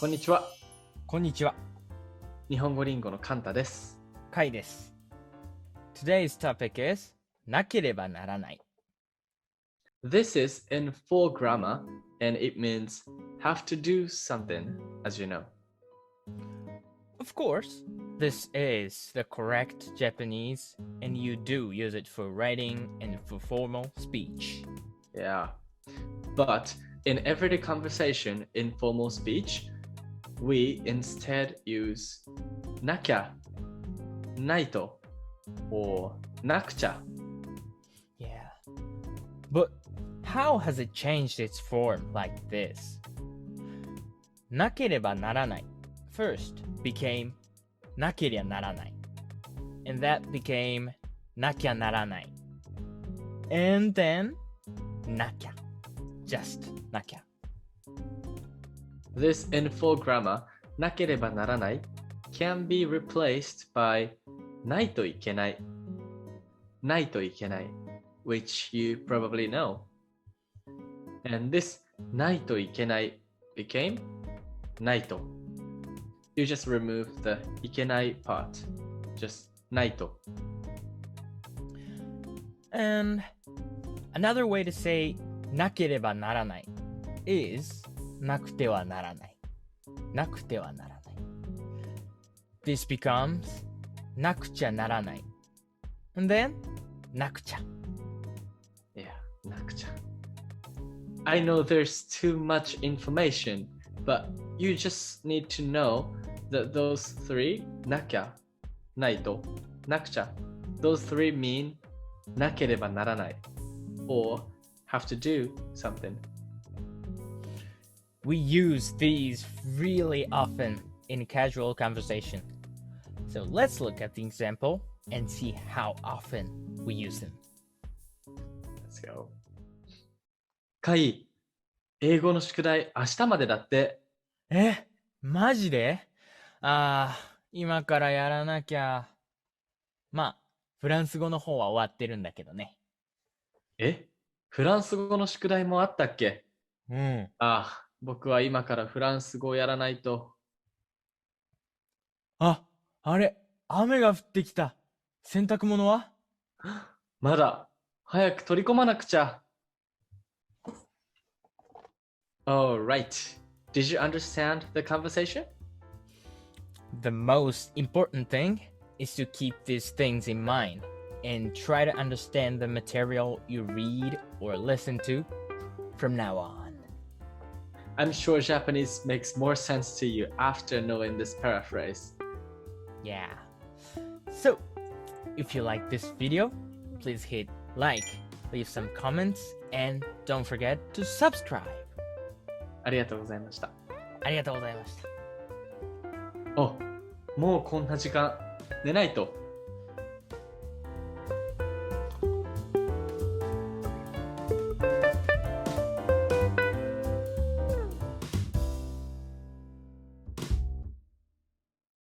こんにちは。こんにちは。日本語リンゴのカンタです。カイです。Today's topic is なければならない。This is in full grammar and it means have to do something, as you know. Of course, this is the correct Japanese and you do use it for writing and for formal speech. Yeah. But in everyday conversation, in formal speech, we instead use なきゃ、ないと or なくちゃ. Yeah. But how has it changed its form like this? なければならない first became なけりゃならない and that became なきゃならない and then なきゃ just なきゃ This in full grammar, なければならない can be replaced by ないといけない。ないといけない which you probably know. And this ないといけない became ないと. You just remove the いけない part. Just ないと. And another way to say なければならない is なくてはならない。なくてはならない。This becomes なくちゃならない。And then なくちゃ。Yeah, なくちゃ. I know there's too much information, but you just need to know that those three, なきゃ、ないと、なくちゃ, those three mean なければならない or have to do something. We use these really often in casual conversation. So let's look at the example and see how often we use them. Let's go. かい、英語の宿題明日までだって。マジで？今からやらなきゃ。まあ、フランス語の方は終わってるんだけどね。フランス語の宿題もあったっけ？うん。僕は今からフランス語をやらないと。あれ、雨が降ってきた。洗濯物は？まだ、早く取り込まなくちゃ。Oh, right. Did you understand the conversation? The most important thing is to keep these things in mind and try to understand the material you read or listen to from now on. I'm sure Japanese makes more sense to you after knowing this paraphrase. Yeah. So, if you like this video, please hit like, leave some comments, and don't forget to subscribe. ありがとうございました。ありがとうございました。もうこんな時間。寝ないと。